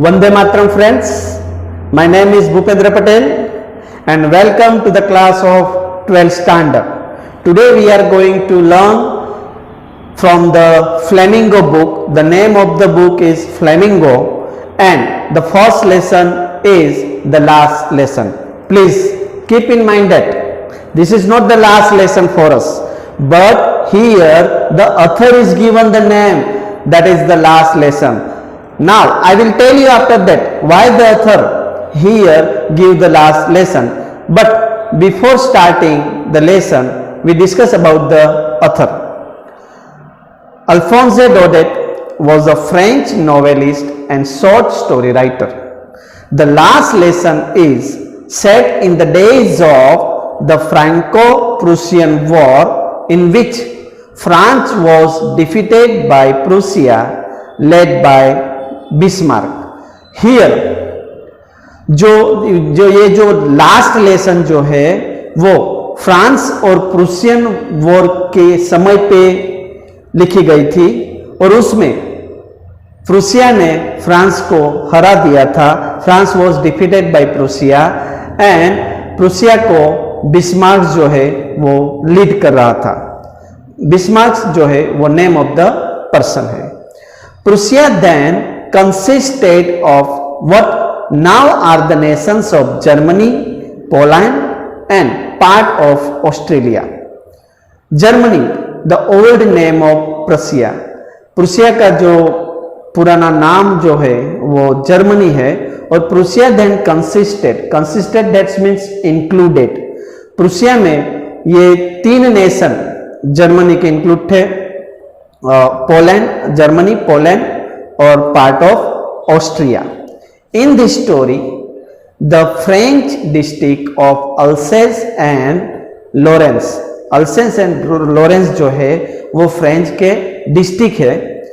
Vande Mataram friends, my name is Bhupendra Patel and welcome to the class of 12th standard. Today we are going to learn from the Flamingo book. The name of the book is Flamingo and the first lesson is the last lesson. Please keep in mind that this is not the last lesson for us, but here the author is given the name, that is the last lesson. Now I will tell you after that why the author here give the last lesson. But before starting the lesson, we discuss about the author. Alphonse Daudet was a French novelist and short story writer. The last lesson is set in the days of the Franco-Prussian War, in which France was defeated by Prussia led by Bismarck. Here जो last lesson जो है वो France और Prussian war के समय पे लिखी गई थी और उसमें प्रूसिया ने फ्रांस को हरा दिया था. France was defeated by Prussia and Prussia को बिस्मार्क जो है वो लीड कर रहा था. बिस्मार्क जो है वो नेम ऑफ द पर्सन है. Prussia then consisted of what now are the nations of Germany, Poland and part of Australia. Germany, the old name of Prussia. Prussia का जो पुराना नाम जो है वो जर्मनी है और Prussia then consisted that means included. Prussia में ये तीन नेशन जर्मनी के इंक्लूड थे, Poland, Germany, Poland or part of Austria. In this story, the French district of Alsace and Lorraine, Alsace and Lorraine जो है वो फ्रेंच के district है,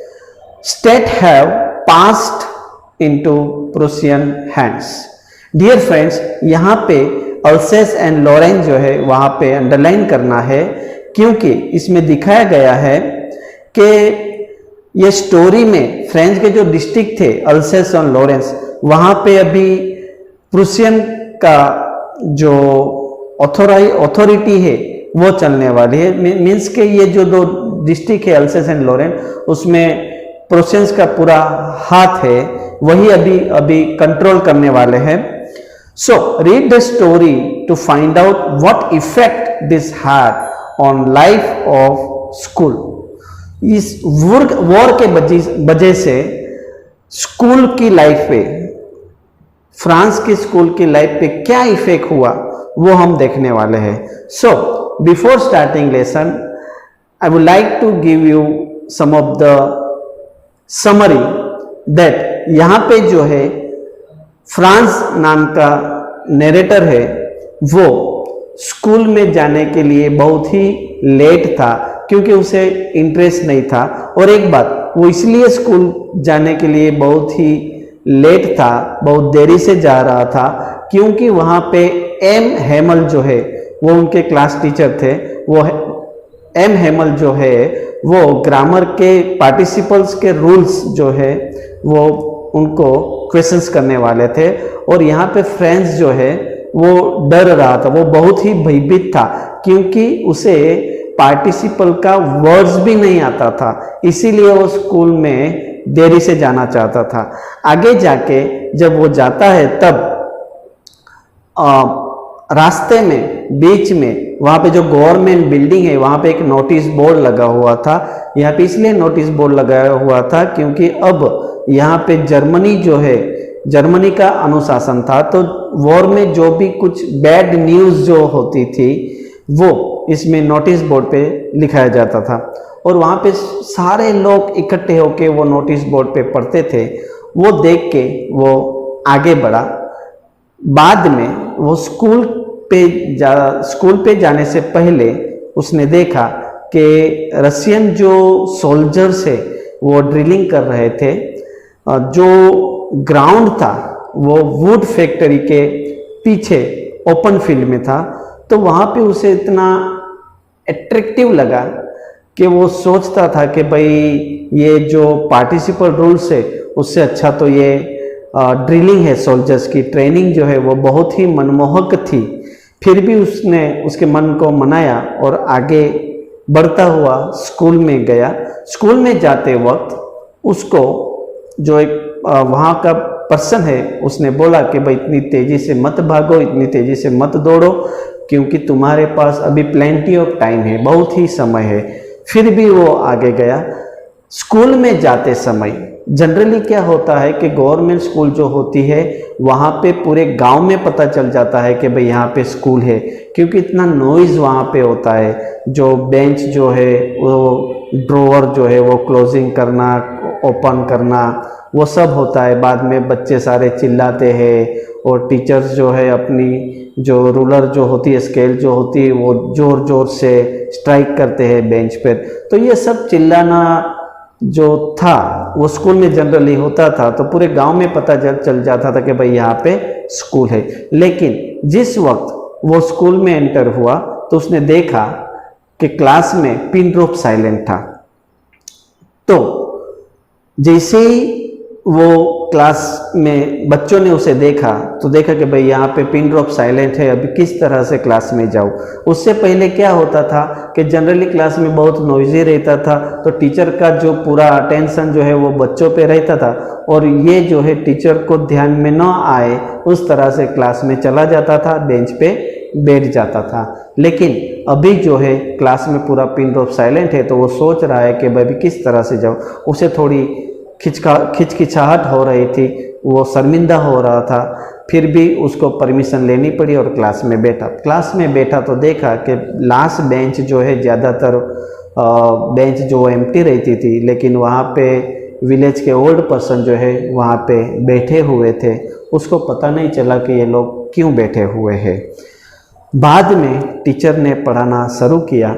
state have passed into Prussian hands. Dear friends, यहाँ पे Alsace and Lorraine जो है वहाँ पे अंडरलाइन करना है क्योंकि इसमें दिखाया गया है कि ये स्टोरी में फ्रेंच के जो डिस्ट्रिक्ट थे अल्सेस और लॉरेंस, वहां पे अभी प्रूसियन का जो अथॉरिटी है वो चलने वाली है. मींस के ये जो दो डिस्ट्रिक्ट है अल्सेस एंड लॉरेंस, उसमें प्रूसियंस का पूरा हाथ है, वही अभी कंट्रोल करने वाले हैं. So read the story to find out what effect this had on life of school. इस वॉर के वजह से स्कूल की लाइफ पे, फ्रांस की स्कूल की लाइफ पे क्या इफेक्ट हुआ वो हम देखने वाले हैं. So before starting lesson I would like to give you some of the summary that यहाँ पे जो है फ्रांस नाम का नरेटर है वो स्कूल में जाने के लिए बहुत ही लेट था क्योंकि उसे इंटरेस्ट नहीं था. और एक बात, वो इसलिए स्कूल जाने के लिए बहुत ही लेट था, बहुत देरी से जा रहा था क्योंकि वहाँ पे एम हेमल जो है वो उनके क्लास टीचर थे. वो एम हेमल जो है वो ग्रामर के पार्टिसिपल्स के रूल्स जो है वो उनको क्वेश्चंस करने वाले थे और यहाँ पे फ्रेंच जो है वो डर रहा था, वो बहुत ही भयभीत था क्योंकि उसे पार्टिसिपल का वर्ड्स भी नहीं आता था, इसीलिए वो स्कूल में देरी से जाना चाहता था. आगे जाके जब वो जाता है तब रास्ते में बीच में वहाँ पे जो गवर्नमेंट बिल्डिंग है वहाँ पे एक नोटिस बोर्ड लगा हुआ था. यहाँ पे इसलिए नोटिस बोर्ड लगाया हुआ था क्योंकि अब यहाँ पे जर्मनी जो है, जर्मनी का अनुशासन था, तो वॉर में जो भी कुछ बैड न्यूज़ जो होती थी वो इसमें नोटिस बोर्ड पे लिखाया जाता था और वहाँ पे सारे लोग इकट्ठे होके वो नोटिस बोर्ड पे पढ़ते थे. वो देख के वो आगे बढ़ा. बाद में वो स्कूल पे जाने से पहले उसने देखा कि रशियन जो सोल्जर्स है वो ड्रिलिंग कर रहे थे. जो ग्राउंड था वो वुड फैक्ट्री के पीछे ओपन फील्ड में था, तो वहाँ पे उसे इतना अट्रैक्टिव लगा कि वो सोचता था कि भाई ये जो पार्टिसिपल रूल्स है उससे अच्छा तो ये ड्रिलिंग है सोल्जर्स की, ट्रेनिंग जो है वो बहुत ही मनमोहक थी, फिर भी उसने उसके मन को मनाया और आगे बढ़ता हुआ स्कूल में गया। स्कूल में जाते वक्त उसको जो एक वहाँ का पर्सन है उसने बोला कि भाई इतनी तेज़ी से मत भागो, इतनी तेज़ी से मत दौड़ो, क्योंकि तुम्हारे पास अभी प्लेंटी ऑफ टाइम है, बहुत ही समय है। फिर भी वो आगे गया। स्कूल में जाते समय जनरली क्या होता है कि गवर्नमेंट स्कूल जो होती है वहाँ पे पूरे गांव में पता चल जाता है कि भाई यहाँ पे स्कूल है, क्योंकि इतना नॉइज़ वहाँ पे होता है। जो बेंच जो है वो ड्रॉवर जो है वो क्लोजिंग करना, ओपन करना, वो सब होता है। बाद में बच्चे सारे चिल्लाते हैं और टीचर्स जो है अपनी जो रूलर जो होती है, स्केल जो होती है, वो ज़ोर ज़ोर से स्ट्राइक करते हैं बेंच पर। तो ये सब चिल्लाना जो था वो स्कूल में जनरली होता था, तो पूरे गांव में पता चल जाता था कि भाई यहाँ पे स्कूल है। लेकिन जिस वक्त वो स्कूल में एंटर हुआ तो उसने देखा कि क्लास में पिन ड्रॉप साइलेंट था। तो जैसे ही वो क्लास में बच्चों ने उसे देखा तो देखा कि भाई यहाँ पे पिन ड्रॉप साइलेंट है, अभी किस तरह से क्लास में जाऊँ। उससे पहले क्या होता था कि जनरली क्लास में बहुत नॉइजी रहता था, तो टीचर का जो पूरा अटेंशन जो है वो बच्चों पे रहता था और ये जो है टीचर को ध्यान में न आए उस तरह से क्लास में चला जाता था, बेंच पे बैठ जाता था। लेकिन अभी जो है क्लास में पूरा पिन ड्रॉप साइलेंट है, तो वो सोच रहा है कि भाई किस तरह से जाऊँ। उसे थोड़ी खिचखिचाहट हो रही थी, वो शर्मिंदा हो रहा था, फिर भी उसको परमिशन लेनी पड़ी और क्लास में बैठा। क्लास में बैठा तो देखा कि लास्ट बेंच जो है ज़्यादातर बेंच जो एम्प्टी रहती थी, लेकिन वहाँ पे विलेज के ओल्ड पर्सन जो है वहाँ पे बैठे हुए थे। उसको पता नहीं चला कि ये लोग क्यों बैठे हुए हैं। बाद में टीचर ने पढ़ाना शुरू किया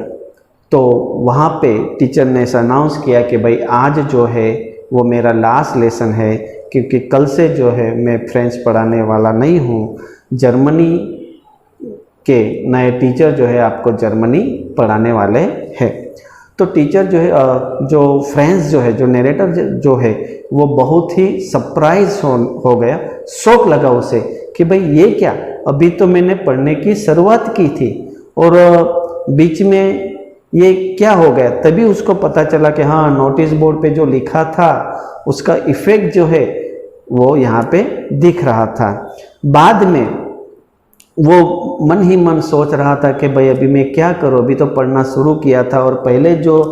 तो वहाँ पे टीचर ने अनाउंस किया कि भाई आज जो है वो मेरा लास्ट लेसन है, क्योंकि कल से जो है मैं फ्रेंच पढ़ाने वाला नहीं हूँ। जर्मनी के नए टीचर जो है आपको जर्मनी पढ़ाने वाले हैं। तो टीचर जो है जो फ्रेंच जो है, जो नरेटर जो है, वो बहुत ही सरप्राइज हो गया, शौक लगा उसे कि भाई ये क्या, अभी तो मैंने पढ़ने की शुरुआत की थी और बीच में ये क्या हो गया। तभी उसको पता चला कि हाँ, नोटिस बोर्ड पे जो लिखा था उसका इफेक्ट जो है वो यहाँ पे दिख रहा था। बाद में वो मन ही मन सोच रहा था कि भाई अभी मैं क्या करूँ, अभी तो पढ़ना शुरू किया था और पहले जो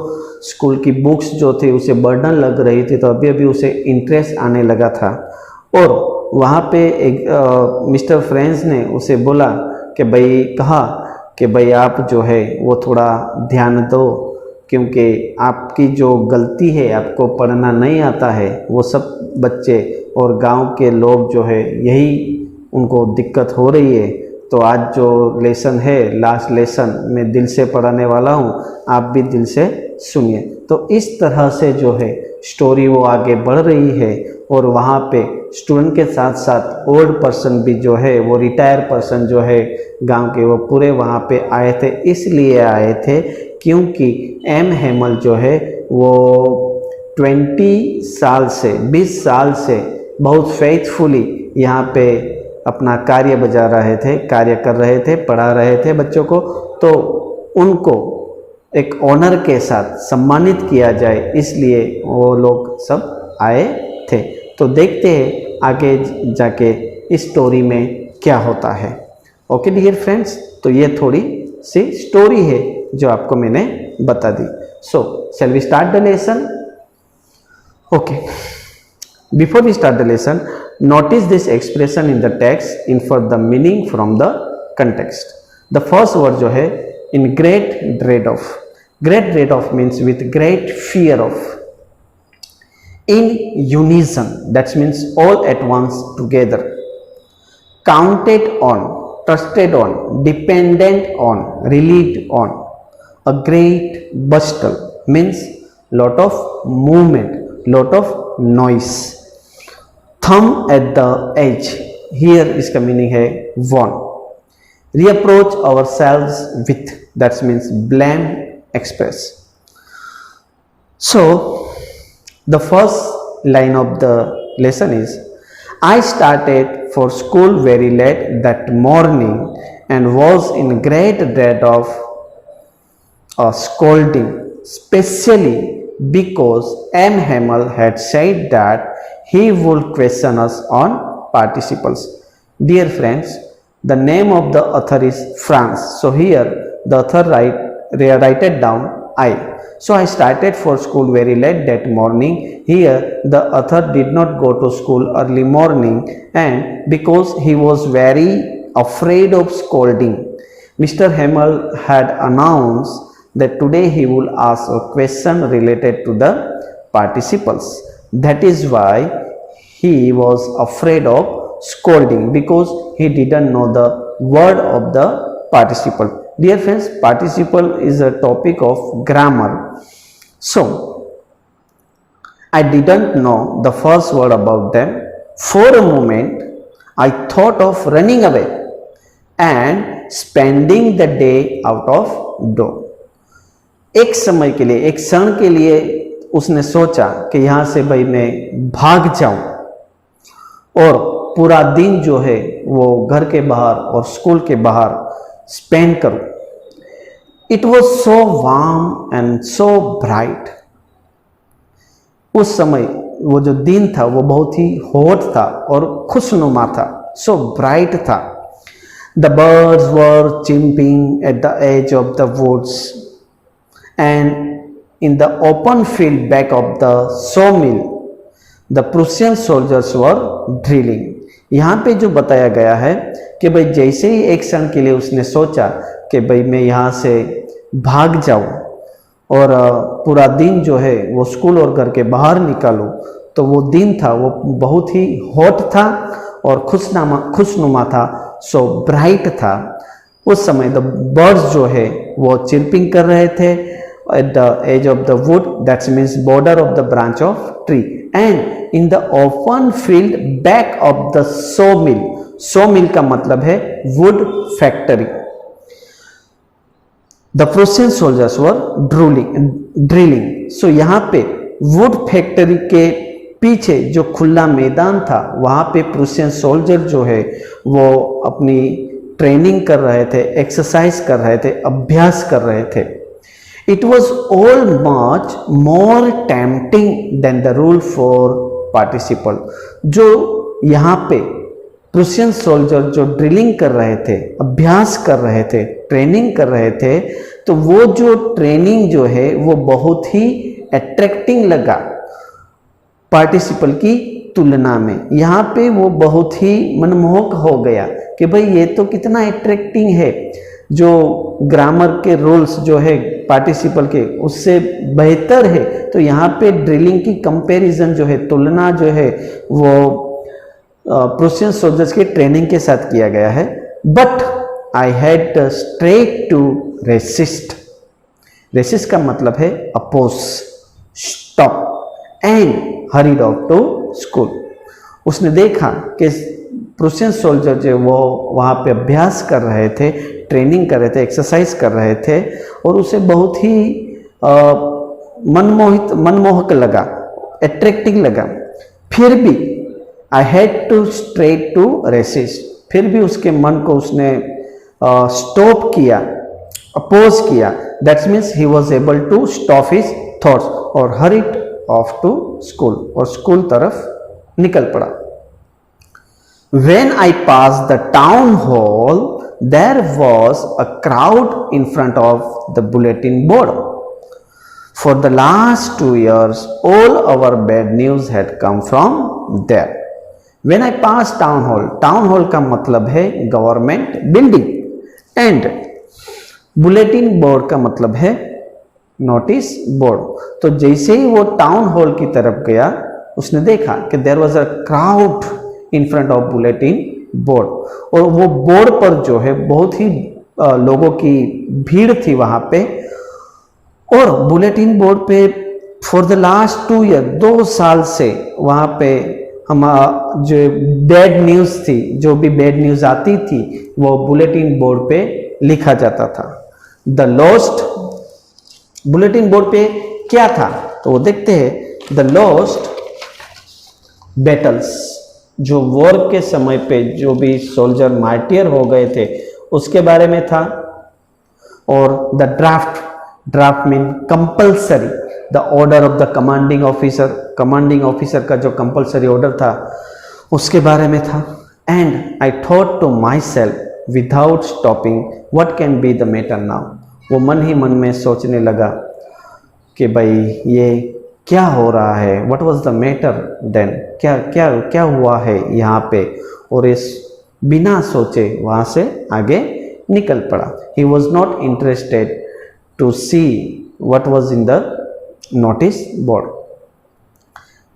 स्कूल की बुक्स जो थी उसे बर्डन लग रही थी, तो अभी अभी उसे इंटरेस्ट आने लगा था। और वहाँ पे एक मिस्टर फ्रेंच ने उसे बोला कि भाई कहा कि भाई आप जो है वो थोड़ा ध्यान दो, क्योंकि आपकी जो गलती है, आपको पढ़ना नहीं आता है, वो सब बच्चे और गांव के लोग जो है यही उनको दिक्कत हो रही है। तो आज जो लेसन है, लास्ट लेसन, मैं दिल से पढ़ाने वाला हूँ, आप भी दिल से सुनिए। तो इस तरह से जो है स्टोरी वो आगे बढ़ रही है और वहाँ पे स्टूडेंट के साथ साथ ओल्ड पर्सन भी जो है, वो रिटायर पर्सन जो है गांव के, वो पूरे वहाँ पे आए थे। इसलिए आए थे क्योंकि एम हेमल जो है वो 20 साल से बहुत फेथफुली यहाँ पे अपना कार्य बजा रहे थे, कार्य कर रहे थे, पढ़ा रहे थे बच्चों को। तो उनको एक ऑनर के साथ सम्मानित किया जाए, इसलिए वो लोग सब आए थे। तो देखते हैं आगे जाके इस स्टोरी में क्या होता है। ओके डियर फ्रेंड्स, तो ये थोड़ी सी स्टोरी है जो आपको मैंने बता दी। So shall we start the lesson? Okay, before we start the lesson, notice this expression in the text, infer the meaning from the context. The first word जो है in great dread of. Great dread of means with great fear of. In unison, that means all at once together. Counted on, trusted on, dependent on, relied on. A great bustle means lot of movement, lot of noise. Thumb at the edge, here इसका meaning है warn. Reapproach ourselves with, that means blame express. So the first line of the lesson is, I started for school very late that morning and was in great dread of a scolding, especially because M. Hamel had said that he would question us on participles. Dear friends, the name of the author is France. So here the author write it down I. So I started for school very late that morning. Here the author did not go to school early morning, and because he was very afraid of scolding, Mr. Hamel had announced that today he will ask a question related to the participles. That is why he was afraid of scolding, because he didn't know the word of the participle. Dear friends, participle is a topic of grammar. So I didn't know the first word about them. For a moment I thought of running away and spending the day out of door. एक समय के लिए, एक क्षण के लिए उसने सोचा कि यहां से भाई मैं भाग जाऊं और पूरा दिन जो है वो घर के बाहर और स्कूल के बाहर स्पेंड करूं. It was so warm and so bright. उस समय वो जो दिन था वो बहुत ही हॉट था और खुशनुमा था, सो ब्राइट था. The birds were chirping at the edge of the woods and in the open field back of the sawmill the Prussian soldiers were drilling. यहाँ पे जो बताया गया है कि भाई जैसे ही एक क्षण के लिए उसने सोचा कि भाई मैं यहाँ से भाग जाऊं और पूरा दिन जो है वो स्कूल और घर के बाहर निकालूं, तो वो दिन था वो बहुत ही हॉट था और खुशनुमा था, सो ब्राइट था. उस समय द बर्ड्स जो है वो चिरपिंग कर रहे थे at the edge of the wood, that means border of the branch of tree, and in the open field back of the sawmill. sawmill का मतलब है wood factory. The Prussian soldiers were drilling. So यहाँ पे wood factory के पीछे जो खुला मैदान था वहाँ पे प्रूसियन सोल्जर जो है वो अपनी ट्रेनिंग कर रहे थे, एक्सरसाइज कर रहे थे, अभ्यास कर रहे थे. It was all much more tempting than the rule for participle. जो यहाँ पे प्रूसियन सोल्जर जो ड्रिलिंग कर रहे थे, अभ्यास कर रहे थे, ट्रेनिंग कर रहे थे, तो वो जो ट्रेनिंग जो है वो बहुत ही अट्रैक्टिंग लगा पार्टिसिपल की तुलना में. यहाँ पे वो बहुत ही मनमोहक हो गया कि भाई ये तो कितना अट्रैक्टिंग है, जो ग्रामर के रूल्स जो है पार्टिसिपल के उससे बेहतर है. तो यहाँ पे ड्रिलिंग की कंपैरिजन जो है, तुलना जो है वो प्रूसियन सोल्जर्स के ट्रेनिंग के साथ किया गया है. But I had straight to resist. Resist का मतलब है oppose, stop, and hurried off to school. उसने देखा कि प्रूसियन सोल्जर जो वो वहाँ पे अभ्यास कर रहे थे, ट्रेनिंग कर रहे थे, एक्सरसाइज कर रहे थे, और उसे बहुत ही मनमोहक लगा, अट्रैक्टिंग लगा. फिर भी I had to straight to resist. फिर भी उसके मन को उसने स्टॉप किया, अपोज किया. That means he was able to stop his thoughts और हरीड ऑफ टू स्कूल, और स्कूल तरफ निकल पड़ा. When I passed the town hall, there was a crowd in front of the bulletin board. For the last 2 years, all our bad news had come from there. When I passed town hall का मतलब है government building, and bulletin board का मतलब है notice board. तो जैसे ही वो town hall की तरफ गया, उसने देखा कि there was a crowd in front of bulletin board, और वो बोर्ड पर जो है बहुत ही लोगों की भीड़ थी वहां पे. और बुलेटिन बोर्ड पे फॉर द लास्ट 2 ईयर, 2 साल से वहां पे हम जो बैड न्यूज थी, जो भी बैड न्यूज आती थी वो बुलेटिन बोर्ड पे लिखा जाता था. द लॉस्ट, बुलेटिन बोर्ड पे क्या था तो वो देखते हैं. द लॉस्ट बैटल्स, जो वॉर के समय पे जो भी सोल्जर मार्टियर हो गए थे उसके बारे में था। और the draft mean compulsory, the order of the commanding officer का जो कंपल्सरी ऑर्डर था उसके बारे में था। And I thought to myself without stopping what can be the matter now, वो मन ही मन में सोचने लगा कि भाई ये क्या हो रहा है, what was the matter then, क्या क्या क्या हुआ है यहाँ पे, और इस बिना सोचे वहाँ से आगे निकल पड़ा। He was not interested to see what was in the notice board.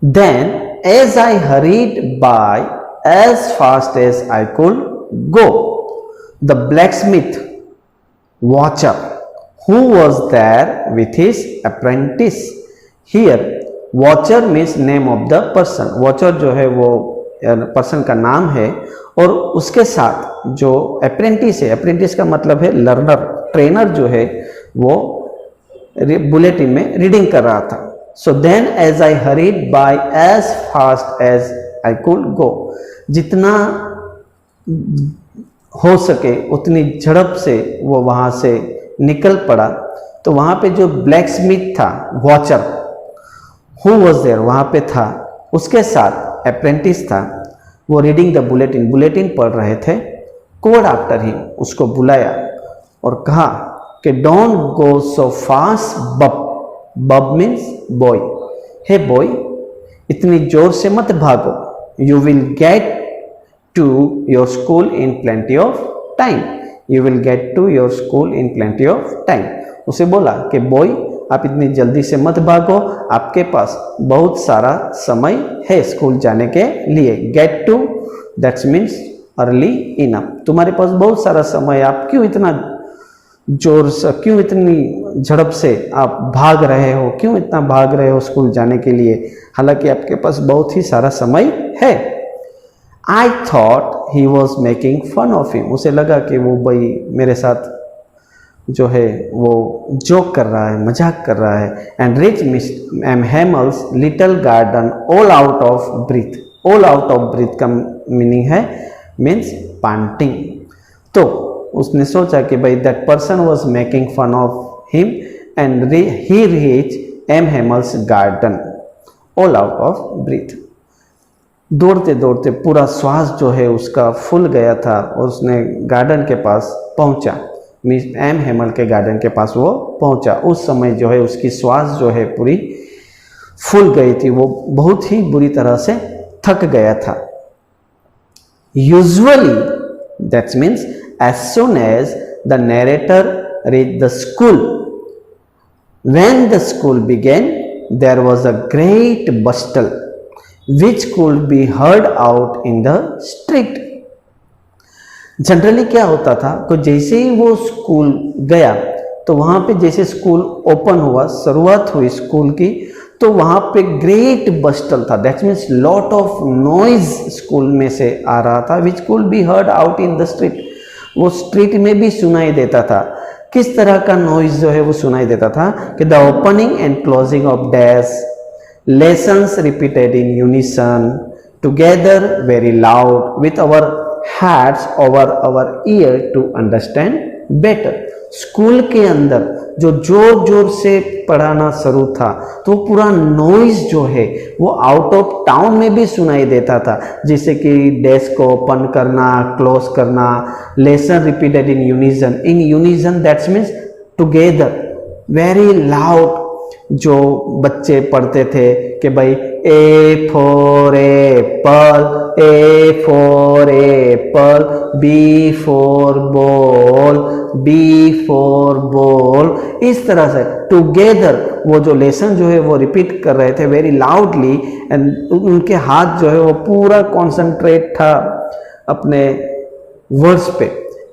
Then as I hurried by as fast as I could go, the blacksmith watcher who was there with his apprentice. Here watcher means name of the person, watcher जो है वो person का नाम है, और उसके साथ जो अप्रेंटिस है, अप्रेंटिस का मतलब है लर्नर, ट्रेनर जो है वो बुलेटिन में रीडिंग कर रहा था। So then as I hurried by as fast as I could go, जितना हो सके उतनी झड़प से वो वहाँ से निकल पड़ा। तो वहाँ पे जो ब्लैक स्मिथ था, वॉचर हु वॉज देयर, वहाँ पे था, उसके साथ अप्रेंटिस था, वो रीडिंग द बुलेटिन पढ़ रहे थे। कोड आफ्टर हिम, उसको बुलाया और कहा कि डोंट गो सो फास्ट बब मीन्स बॉय, हे बॉय इतनी जोर से मत भागो, you will get to your school in plenty of time, you will get to your school in plenty of time। उसे बोला कि बॉय आप इतनी जल्दी से मत भागो, आपके पास बहुत सारा समय है स्कूल जाने के लिए। Get to that's means early enough, तुम्हारे पास बहुत सारा समय, आप क्यों इतना जोर से, क्यों इतनी झड़प से आप भाग रहे हो, क्यों इतना भाग रहे हो स्कूल जाने के लिए, हालांकि आपके पास बहुत ही सारा समय है। I thought he was making fun of him, उसे लगा कि वो भाई मेरे साथ जो है वो जोक कर रहा है, मजाक कर रहा है। And reach miss M Hamel's little garden all out of breath, all out of breath का मीनिंग है मीन्स पांटिंग। तो उसने सोचा कि भाई that person was making fun of him and he reach M Hamel's garden all out of breath. दौड़ते दौड़ते पूरा श्वास जो है उसका फूल गया था और उसने गार्डन के पास पहुंचा, मिस एम हेमल के गार्डन के पास वो पहुंचा। उस समय जो है उसकी श्वास जो है पूरी फूल गई थी, वो बहुत ही बुरी तरह से थक गया था। Usually that means as soon as the narrator reach the school, when the school began there was a great bustle which could be heard out in the street। Generally क्या होता था कि जैसे ही वो स्कूल गया तो वहाँ पे जैसे स्कूल ओपन हुआ, शुरुआत हुई स्कूल की, तो वहाँ पे ग्रेट बस्टल था, that means lot of noise school में से आ रहा था, which could be heard out in the street, वो स्ट्रीट में भी सुनाई देता था। किस तरह का नॉइज जो है वो सुनाई देता था कि the opening and closing of dash, lessons repeated in unison together very loud with our heads over our ear to understand better। School के अंदर जो जोर जोर से पढ़ाना शुरू था तो पूरा नॉइज जो है वो आउट ऑफ टाउन में भी सुनाई देता था, जैसे कि डेस्क को ओपन करना, क्लोज करना, lesson repeated in unison that's means together, very loud. जो बच्चे पढ़ते थे कि भाई A for apple, A for apple, B for ball, B for ball, इस तरह से टुगेदर वो जो लेसन जो है वो रिपीट कर रहे थे वेरी लाउडली, एंड उनके हाथ जो है वो पूरा कॉन्सेंट्रेट था अपने वर्ड्स पे।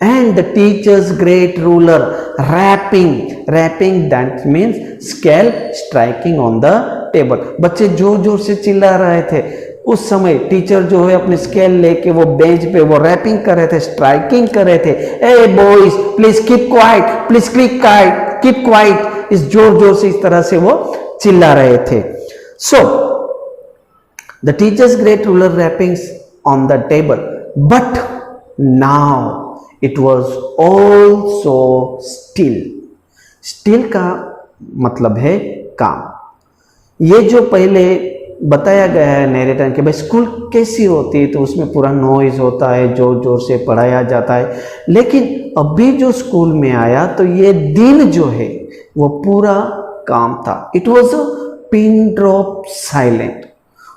And the teacher's great ruler rapping that means scale striking on the table। बच्चे जोर जोर से चिल्ला रहे थे। उस समय टीचर जो है अपने स्केल लेके वो बेंच पे वो रैपिंग कर रहे थे, स्ट्राइकिंग कर रहे थे। A boys please keep quiet, please keep quiet, इस जोर जोर से इस तरह से वो चिल्ला रहे थे। So the teachers great ruler rappings on the table, but now it was all so still. Still का मतलब है काम। ये जो पहले बताया गया है नैरेटर कि भाई स्कूल कैसी होती है, तो उसमें पूरा नॉइज होता है, जोर जोर से पढ़ाया जाता है, लेकिन अभी जो स्कूल में आया तो ये दिन जो है वो पूरा काम था। It was a pin drop silent.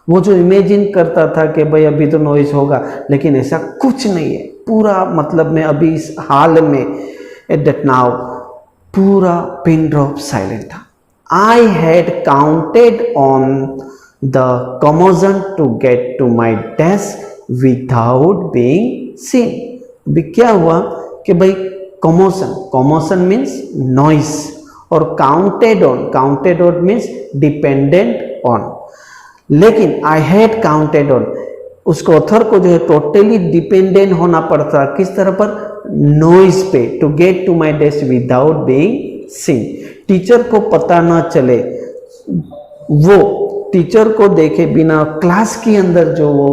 वो जो इमेजिन करता था कि भाई अभी तो नॉइज होगा, लेकिन ऐसा कुछ नहीं है। पूरा मतलब में अभी इस हाल में एट दैट नाउ पूरा पिन ड्रॉप साइलेंट था। I had counted on the commotion to get to my desk without being seen. अभी क्या हुआ कि भाई कमोशन मीन्स नॉइस, और counted on means dependent on. लेकिन आई हैड काउंटेड ऑन, उसको ऑथर को जो है टोटली डिपेंडेंट होना पड़ता किस तरह पर, नॉइज पे, to get to my desk without being seen. Teacher को पता ना चले, वो टीचर को देखे बिना क्लास के अंदर जो वो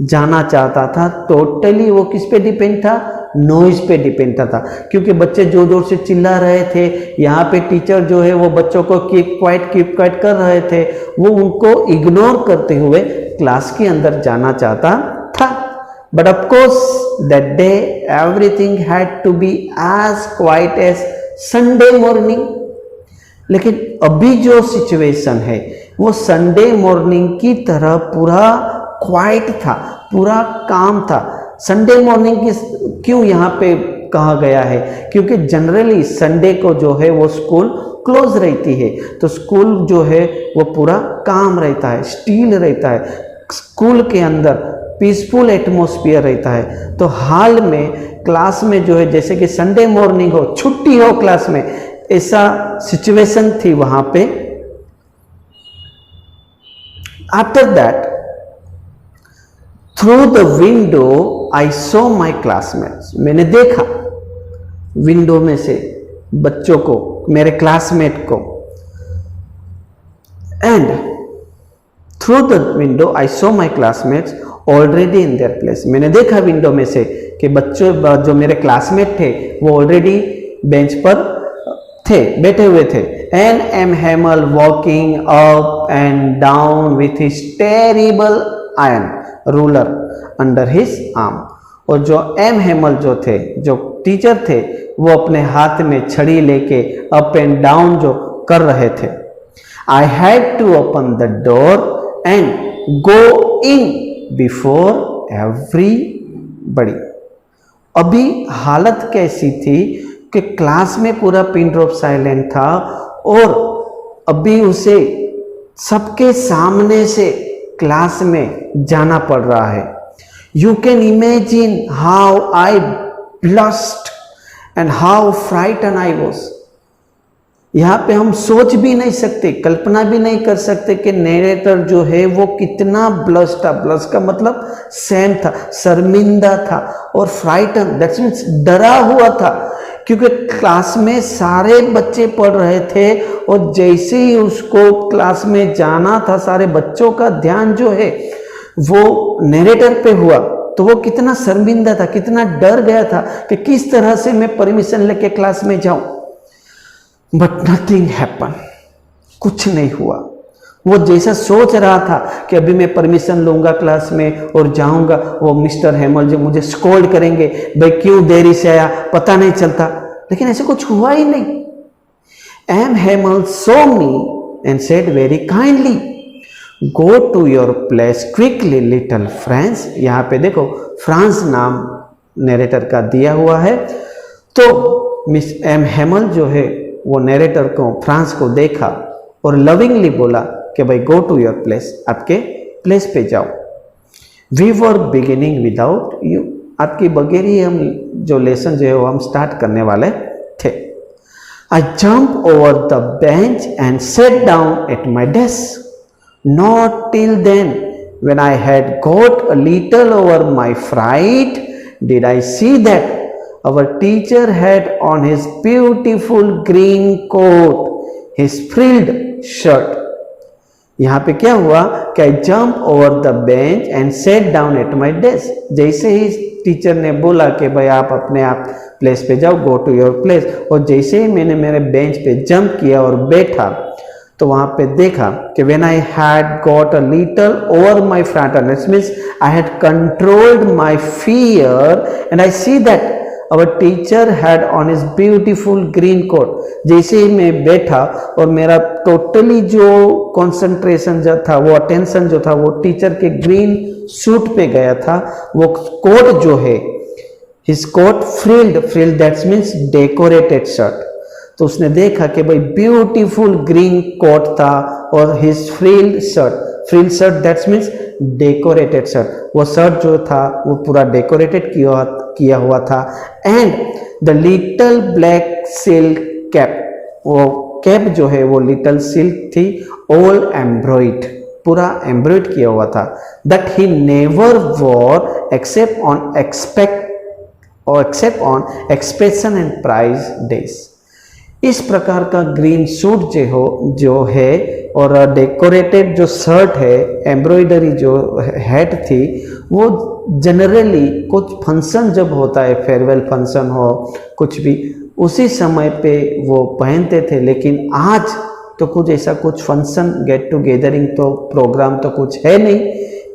जाना चाहता था, टोटली वो किस पे डिपेंड था, नॉइज पे डिपेंड था। क्योंकि बच्चे जोर जोर से चिल्ला रहे थे, यहाँ पे टीचर जो है वो बच्चों को कीप क्वाइट कर रहे थे, वो उनको इग्नोर करते हुए क्लास के अंदर जाना चाहता था। But of course that day everything had to be as quiet as Sunday morning. लेकिन अभी जो सिचुएशन है वो संडे मॉर्निंग की तरह पूरा क्वाइट था, पूरा काम था। संडे मॉर्निंग की क्यों यहाँ पे कहा गया है, क्योंकि जनरली संडे को जो है वो स्कूल क्लोज रहती है, तो स्कूल जो है वो पूरा काम रहता है, स्टील रहता है, स्कूल के अंदर पीसफुल एटमॉस्फेयर रहता है। तो हाल में क्लास में जो है जैसे कि संडे मॉर्निंग हो, छुट्टी हो क्लास में, ऐसा सिचुएशन थी वहां पे। After that through the window I saw my classmates. मैंने देखा विंडो में से बच्चों को, मेरे क्लासमेट को। And through the window I saw my classmates already in their place. मैंने देखा विंडो में से कि बच्चों जो मेरे क्लासमेट थे वो ऑलरेडी बेंच पर थे, बैठे हुए थे। And M Hamel walking up and down with his terrible iron ruler under his arm. और जो एम हेमल जो थे, जो टीचर थे, वो अपने हाथ में छड़ी लेके अप एंड डाउन जो कर रहे थे। I had to open the door and go in before everybody. अभी हालत कैसी थी कि क्लास में पूरा पिन ड्रॉप साइलेंट था, और अभी उसे सबके सामने से क्लास में जाना पड़ रहा है। You can imagine how I blast and how frighten I was. यहाँ पे हम सोच भी नहीं सकते, कल्पना भी नहीं कर सकते कि नैरेटर जो है वो कितना ब्लश था। ब्लश का मतलब सैम था, शर्मिंदा था, और फ्राइटन दैट्स मीन्स डरा हुआ था, क्योंकि क्लास में सारे बच्चे पढ़ रहे थे, और जैसे ही उसको क्लास में जाना था सारे बच्चों का ध्यान जो है वो नैरेटर पे हुआ, तो वो कितना शर्मिंदा था, कितना डर गया था कि किस तरह से मैं परमिशन लेके क्लास में जाऊं। बट नथिंग हैपन, कुछ नहीं हुआ। वो जैसा सोच रहा था कि अभी मैं परमिशन लूंगा क्लास में और जाऊंगा, वो मिस्टर हेमल जो मुझे स्कोल्ड करेंगे, भाई क्यों देरी से आया, पता नहीं चलता, लेकिन ऐसे कुछ हुआ ही नहीं। M Hamel saw me and said very kindly, go to your place quickly little Franz. यहाँ पे देखो फ्रांस नाम नैरेटर का दिया हुआ है, तो मिस एम हेमल जो है वो नैरेटर को, फ्रांस को देखा और लविंगली बोला कि भाई गो टू योर प्लेस, आपके प्लेस पे जाओ। We were beginning without you, आपके बगैर ही हम जो लेसन जो है वो हम स्टार्ट करने वाले थे। I jump over the bench and sat down at my desk. Not till then when I had got a little over my fright did I see that our teacher had on his beautiful green coat, his frilled shirt. यहाँ पे क्या हुआ कि आई jump over the bench and sat down at my desk. जैसे ही teacher ने बोला कि भाई आप अपने आप प्लेस पे जाओ, गो टू योर प्लेस, और जैसे ही मैंने मेरे बेंच पे जंप किया और बैठा तो वहां पे देखा कि when I had got a little over my fright, means I had controlled my fear and I see that our teacher had on his beautiful green coat. जैसे ही मैं बैठा और मेरा टोटली जो कंसंट्रेशन जो था, वो अटेंशन जो था, वो टीचर के ग्रीन सूट पे गया था। वो कोट जो है, his coat frilled that means decorated shirt. तो उसने देखा कि भाई ब्यूटीफुल ग्रीन कोट था और his frilled shirt that means decorated shirt, वो शर्ट जो था वो पूरा डेकोरेटेड किया हुआ था। And the little black silk cap, वो कैप जो है वो लिटिल सिल्क थी, ऑल एम्ब्रॉयड, पूरा एम्ब्रॉयड किया हुआ था। That he never wore except on expression and prize days. इस प्रकार का ग्रीन सूट जो है और डेकोरेटेड जो शर्ट है, एम्ब्रॉयडरी जो हैट थी, वो जनरली कुछ फंक्शन जब होता है, फेयरवेल फंक्शन हो कुछ भी, उसी समय पे वो पहनते थे। लेकिन आज तो कुछ ऐसा कुछ फंक्शन, गेट टुगेदरिंग तो प्रोग्राम तो कुछ है नहीं,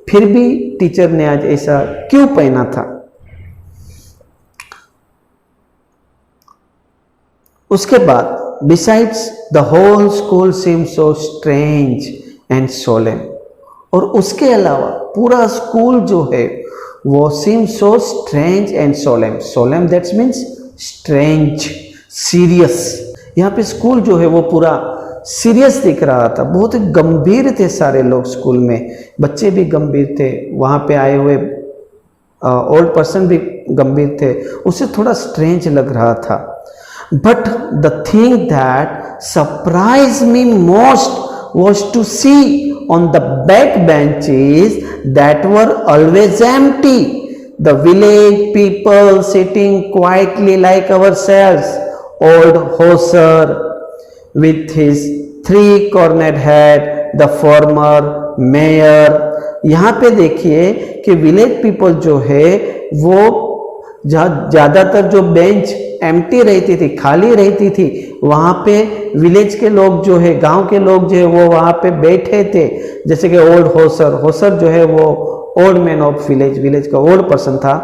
फिर भी टीचर ने आज ऐसा क्यों पहना था। उसके बाद besides the whole school seem so strange and solemn, और उसके अलावा पूरा स्कूल जो है वो seem so strange and solemn. Solemn that's means strange, serious. यहाँ पे स्कूल जो है वो पूरा सीरियस दिख रहा था, बहुत गंभीर थे सारे लोग स्कूल में, बच्चे भी गंभीर थे, वहाँ पे आए हुए ओल्ड पर्सन भी गंभीर थे, उसे थोड़ा स्ट्रेंज लग रहा था। But the thing that surprised me most was to see on the back benches that were always empty, the village people sitting quietly like ourselves. Old Hoser with his three-cornered head, the former mayor. यहाँ पे देखिए कि village people जो है वो ज्यादातर जो bench empty रहती थी, खाली रहती थी, वहां पे विलेज के लोग जो है, गांव के लोग जो है वो वहां पे बैठे थे। जैसे कि ओल्ड होसर जो है वो ओल्ड मैन ऑफ विलेज का ओल्ड पर्सन था,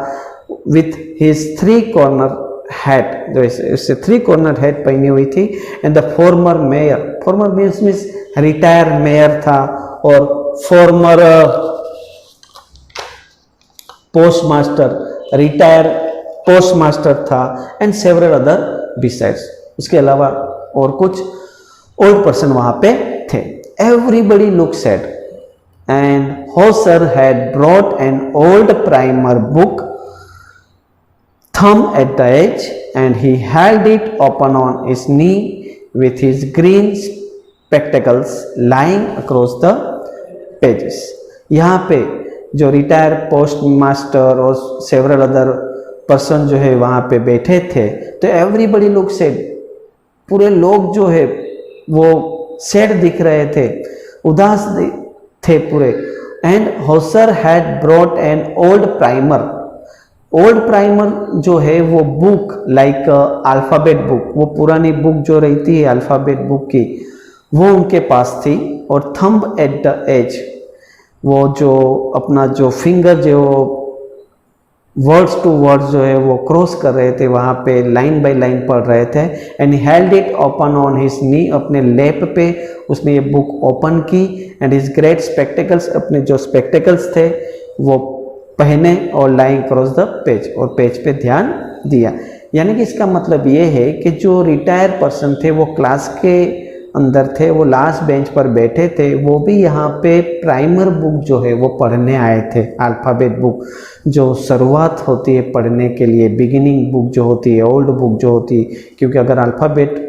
with his three corner hat, जो इससे थ्री कॉर्नर हैट पहनी हुई थी। And the former means retire mayor था, और फॉर्मर पोस्टमास्टर, रिटायर पोस्टमास्टर था, एंड सेवरल अदर बिसाइड्स। उसके अलावा और कुछ ओल्ड पर्सन वहां पे थे। Everybody look sad and Hauser had brought an old primer book, thumb at the edge, and he held it open on his knee with his green spectacles lying across the pages. यहाँ पे जो retire post master और several other person जो है वहाँ पे बैठे थे, तो एवरीबडी लुक सैड, पूरे लोग जो है वो सैड दिख रहे थे, उदास थे पूरे। And Hauser had brought an old primer जो है वो बुक, लाइक अल्फ़ाबेट बुक, वो पुरानी बुक जो रहती है अल्फ़ाबेट बुक की, वो उनके पास थी। और थंब एट द एज, वो जो अपना जो फिंगर जो वर्ड्स टू वर्ड्स जो है वो क्रॉस कर रहे थे, वहाँ पे लाइन बाय लाइन पढ़ रहे थे। And he held it open on his knee, अपने लैप पे उसने ये बुक ओपन की। एंड हिज ग्रेट स्पेक्टिकल्स, अपने जो स्पेक्टिकल्स थे वो पहने, और लाइंग क्रॉस द पेज, और पेज पे ध्यान दिया। यानी कि इसका मतलब ये है कि जो रिटायर पर्सन थे वो क्लास के अंदर थे, वो लास्ट बेंच पर बैठे थे, वो भी यहाँ पे प्राइमर बुक जो है वो पढ़ने आए थे। अल्फ़ाबेट बुक जो शुरुआत होती है पढ़ने के लिए, बिगिनिंग बुक जो होती है, ओल्ड बुक जो होती है, क्योंकि अगर अल्फ़ाबेट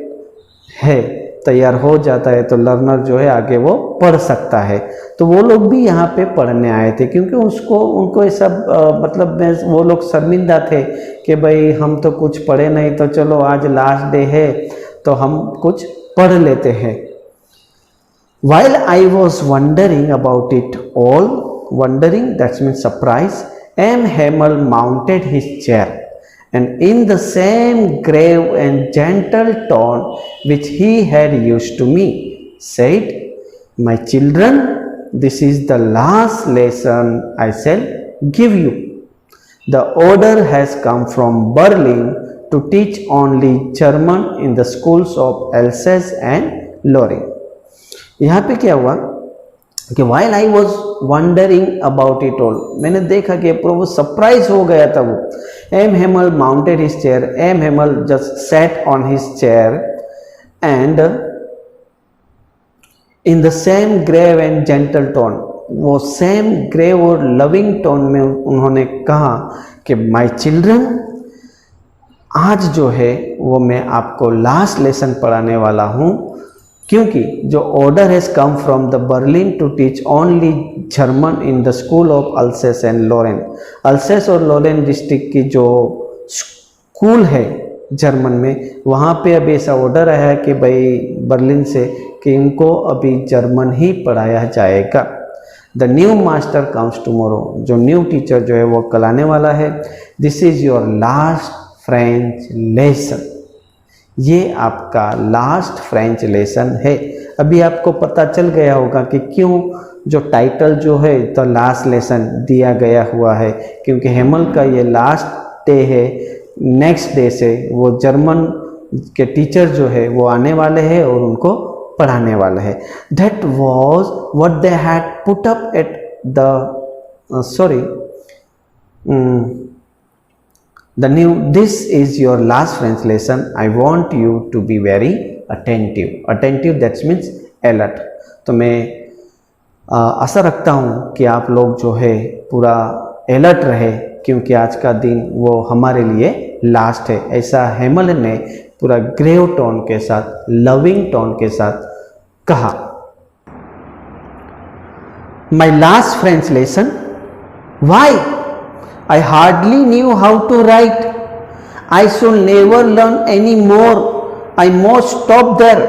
है तैयार हो जाता है तो लर्नर जो है आगे वो पढ़ सकता है। तो वो लोग भी यहाँ पे पढ़ने आए थे, क्योंकि उनको ऐसा मतलब वो लोग शर्मिंदा थे कि भाई हम तो कुछ पढ़े नहीं, तो चलो आज लास्ट डे है तो हम कुछ पढ़ लेते हैं। While I was wondering about it all, wondering that means surprise, M. Hamel mounted his chair and in the same grave and gentle tone which he had used to me, said, "My children, this is the last lesson I shall give you. The order has come from Berlin to teach only German in the schools of Alsace and Lorraine." यहाँ पे क्या हुआ कि while I was wondering about it all, मैंने देखा कि प्रभु surprise हो गया था वो. M. Hamel mounted his chair. M. Hamel just sat on his chair and in the same grave and gentle tone, वो सेम ग्रेव और लविंग टोन में उन्होंने कहा कि माय चिल्ड्रन, आज जो है वो मैं आपको लास्ट लेसन पढ़ाने वाला हूँ, क्योंकि जो order has come from the Berlin to teach only German in the school of Alsace and Lorraine. Alsace और लोरेन डिस्ट्रिक्ट की जो स्कूल है जर्मन में, वहाँ पे अभी ऐसा ऑर्डर आया है कि भाई बर्लिन से कि इनको अभी जर्मन ही पढ़ाया जाएगा. The new master comes tomorrow, जो न्यू टीचर जो है वो कल आने वाला है. This is your last French lesson. ये आपका लास्ट फ्रेंच लेसन है. अभी आपको पता चल गया होगा कि क्यों जो टाइटल जो है द लास्ट लेसन दिया गया हुआ है, क्योंकि हेमल का ये लास्ट डे है. नेक्स्ट डे से वो जर्मन के टीचर जो है वो आने वाले हैं और उनको पढ़ाने वाले हैं. That was what they had put up at the the new, this is your last French lesson. I want you to be very attentive. Attentive that means alert. तो मैं आशा रखता हूँ कि आप लोग जो है पूरा अलर्ट रहे, क्योंकि आज का दिन वो हमारे लिए लास्ट है. ऐसा हेमल ने पूरा ग्रेव टोन के साथ, लविंग टोन के साथ कहा. My last French lesson. Why? I hardly knew how to write. I should never learn any more. I must stop there.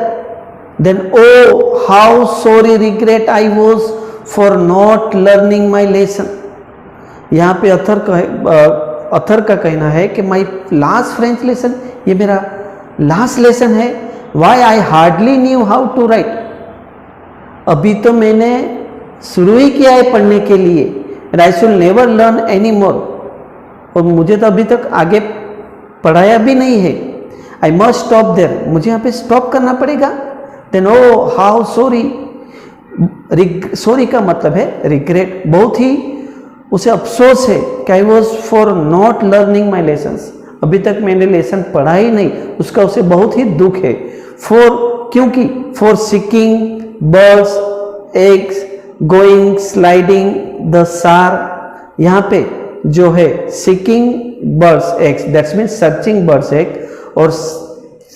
Then oh, how sorry regret I was for not learning my lesson. यहाँ पे अथर का कहना है कि my last French lesson, ये मेरा last lesson है. Why I hardly knew how to write. अभी तो मैंने शुरू ही किया है पढ़ने के लिए. And I should never learn any more. और मुझे तो अभी तक आगे पढ़ाया भी नहीं है. I must stop there. मुझे यहाँ पे स्टॉप करना पड़ेगा. Then oh how sorry. Sorry का मतलब है रिग्रेट. बहुत ही उसे अफसोस है कि I was for not learning my lessons. अभी तक मैंने लेसन पढ़ा ही नहीं, उसका उसे बहुत ही दुख है. क्योंकि for seeking birds, eggs, going, sliding, the sar. यहाँ पे जो है seeking birds eggs, that means searching birds egg, और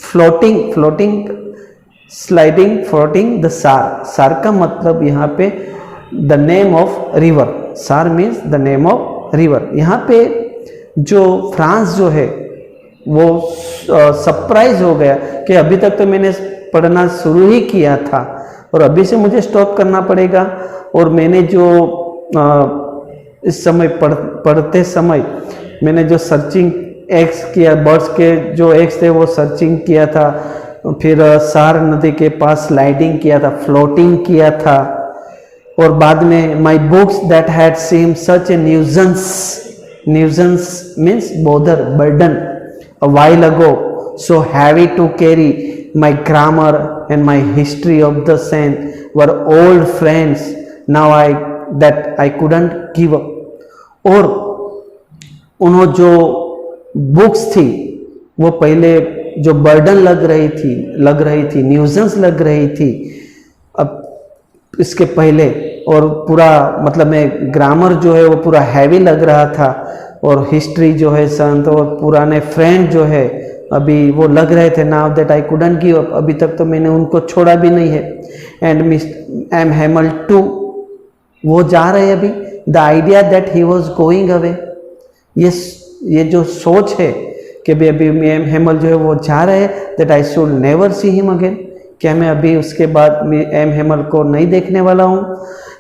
floating, sliding, floating the sar. sar का मतलब यहाँ पे the name of river. sar means the name of river. यहाँ पे जो फ्रांस जो है वो सरप्राइज हो गया कि अभी तक तो मैंने पढ़ना शुरू ही किया था और अभी से मुझे स्टॉप करना पड़ेगा. और मैंने जो इस समय पढ़ते समय मैंने जो सर्चिंग एक्स किया, बर्ड्स के जो एक्स थे वो सर्चिंग किया था, फिर सार नदी के पास स्लाइडिंग किया था, फ्लोटिंग किया था, और बाद में my books that had seem such a nuisance means bother, burden a while ago, so heavy to carry. My grammar and my history of the saint were old friends now I couldn't give up. और उन्होंने जो books थी वो पहले जो burden लग रही थी, न्यूजेंस लग रही थी अब इसके पहले, और पूरा मतलब में ग्रामर जो है वो पूरा हैवी लग रहा था, और हिस्ट्री जो है संत और पुराने फ्रेंड जो है अभी वो लग रहे थे. Now that I couldn't give up, अभी तक तो मैंने उनको छोड़ा भी नहीं है. And mister M Hemal to, वो जा रहे अभी. The idea that he was going away, ये जो सोच है कि भाई अभी एम हेमल जो है वो जा रहे हैं, that I should never see him again, क्या मैं अभी उसके बाद में एम हेमल को नहीं देखने वाला हूँ?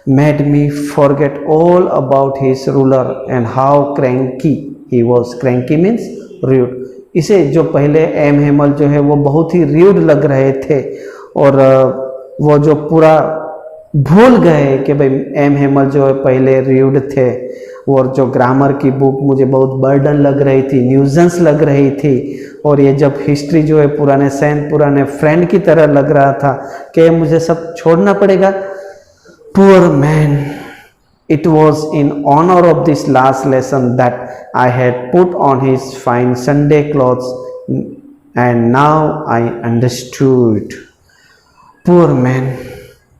Made me forget all about his ruler and how cranky he was. Cranky means rude. इसे जो पहले एम हेमल जो है वो बहुत ही र्यूड लग रहे थे और वो जो पूरा भूल गए कि भाई एम हेमल जो है पहले र्यूड थे और जो ग्रामर की बुक मुझे बहुत बर्डन लग रही थी, न्यूजेंस लग रही थी, और ये जब हिस्ट्री जो है पुराने फ्रेंड की तरह लग रहा था कि मुझे सब छोड़ना पड़ेगा। Poor man, it was in honor of this last lesson that I had put on his fine Sunday clothes, and now I understood. Poor man,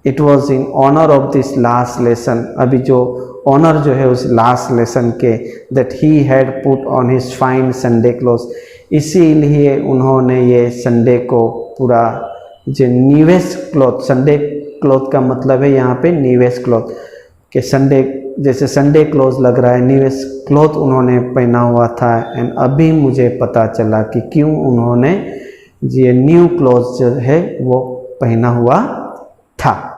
it was in honor of this last lesson, अभी जो honour जो है उस last lesson के, that he had put on his fine Sunday clothes, इसीलिए उन्होंने ये Sunday को पूरा जो न्यूएस्ट क्लॉथ, संडे क्लॉथ का मतलब है यहाँ पे न्यूएस्ट क्लॉथ कि संडे जैसे संडे क्लोथ लग रहा है, न्यूएस्ट क्लॉथ उन्होंने पहना हुआ था। एंड अभी मुझे पता चला कि क्यों उन्होंने ये न्यू क्लॉथ जो है वो पहना हुआ था।